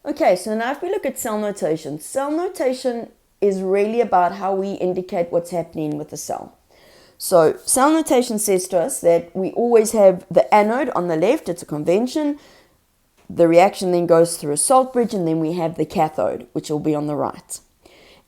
Okay, so now if we look at cell notation is really about how we indicate what's happening with the cell. So cell notation says to us that we always have the anode on the left, it's a convention. The reaction then goes through a salt bridge, and then we have the cathode, which will be on the right.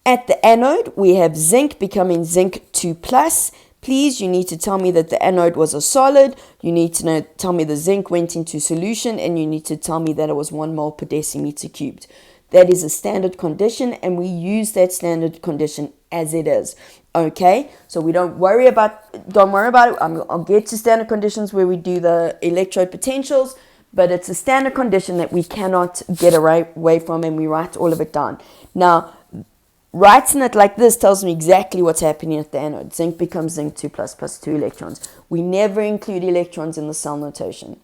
At the anode, we have zinc becoming zinc 2 plus. Please, you need to tell me that the anode was a solid. You need to tell me the zinc went into solution, and you need to tell me that it was 1 mole per decimeter cubed. That is a standard condition, and we use that standard condition as it is. Okay, so we don't worry about it. I'll get to standard conditions where we do the electrode potentials, but it's a standard condition that we cannot get away from, and we write all of it down. Now, writing it like this tells me exactly what's happening at the anode. Zinc becomes zinc 2 plus 2 electrons. We never include electrons in the cell notation.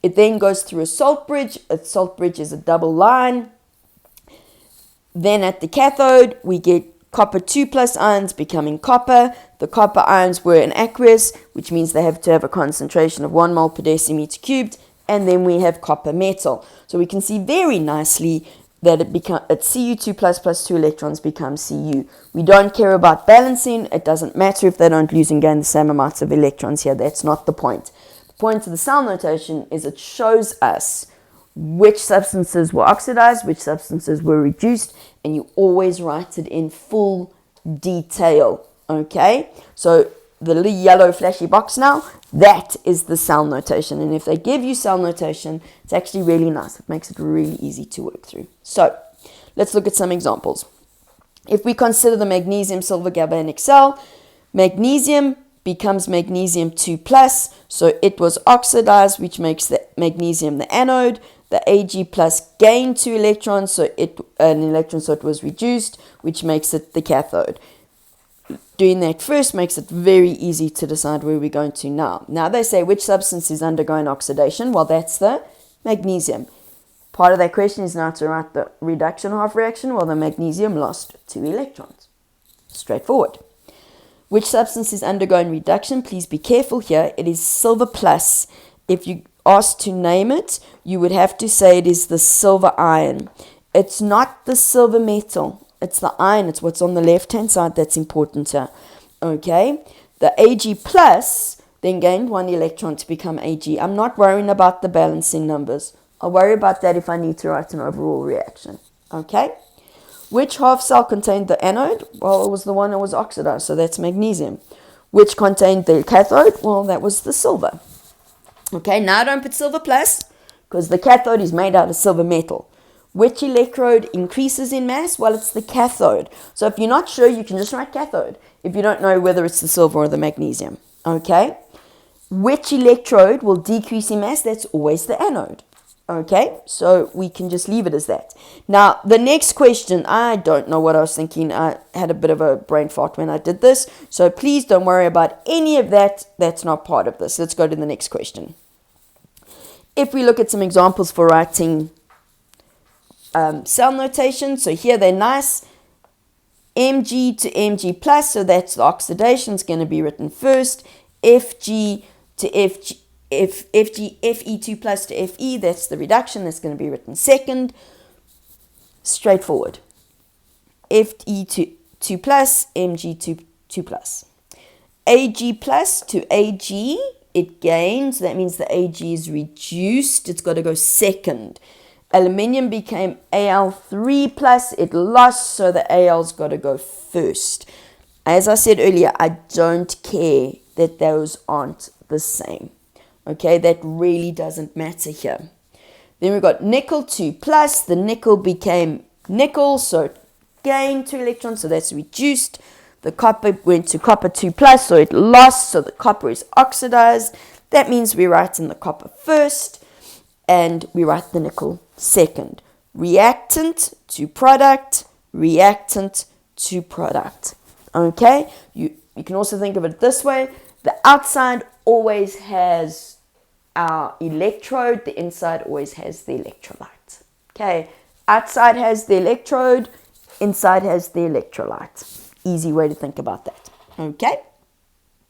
It then goes through a salt bridge. A salt bridge is a double line. Then at the cathode, we get copper 2 plus ions becoming copper. The copper ions were in aqueous, which means they have to have a concentration of 1 mole per decimeter cubed. And then we have copper metal. So we can see very nicely that it's Cu2 plus 2 electrons becomes Cu. We don't care about balancing. It doesn't matter if they don't lose and gain the same amounts of electrons here. That's not the point. The point of the cell notation is it shows us which substances were oxidized, which substances were reduced, and you always write it in full detail. Okay? So the little yellow flashy box now, that is the cell notation. And if they give you cell notation, it's actually really nice. It makes it really easy to work through. So let's look at some examples. If we consider the magnesium silver galvanic cell, magnesium becomes magnesium 2 plus, so it was oxidized, which makes the magnesium the anode. The Ag plus gained 2 electrons, so it was reduced, which makes it the cathode. Doing that first makes it very easy to decide where we're going to now. Now they say which substance is undergoing oxidation. Well, that's the magnesium. Part of that question is now to write the reduction half reaction. Well, the magnesium lost 2 electrons. Straightforward. Which substance is undergoing reduction? Please be careful here. It is silver plus. If you asked to name it, you would have to say it is the silver ion. It's not the silver metal. It's the ion. It's what's on the left-hand side that's important here. Okay? The Ag plus then gained 1 electron to become Ag. I'm not worrying about the balancing numbers. I'll worry about that if I need to write an overall reaction. Okay? Which half cell contained the anode? Well, it was the one that was oxidized, so that's magnesium. Which contained the cathode? Well, that was the silver. Okay, now don't put silver plus, because the cathode is made out of silver metal. Which electrode increases in mass? Well, it's the cathode. So if you're not sure, you can just write cathode if you don't know whether it's the silver or the magnesium. Okay? Which electrode will decrease in mass? That's always the anode. Okay? So we can just leave it as that. Now, the next question, I don't know what I was thinking. I had a bit of a brain fart when I did this. So please don't worry about any of that. That's not part of this. Let's go to the next question. If we look at some examples for writing cell notation, so here they're nice. Mg to Mg plus, so that's the oxidation, is going to be written first. Fg to Fe2 plus to Fe, that's the reduction, that's going to be written second. Straightforward. Fe to 2 plus, Mg to 2 plus. Ag plus to Ag, it gains, that means the Ag is reduced, it's got to go second. Aluminium became Al3 plus, it lost, so the Al's got to go first. As I said earlier, I don't care that those aren't the same. Okay, that really doesn't matter here. Then we've got nickel 2 plus, the nickel became nickel, so it gained 2 electrons, so that's reduced. The copper went to copper 2 plus, so it lost, so the copper is oxidized. That means we write in the copper first, and we write the nickel second. Reactant to product, reactant to product. Okay? You can also think of it this way. The outside always has our electrode. The inside always has the electrolyte. Okay? Outside has the electrode. Inside has the electrolyte. Easy way to think about that. Okay?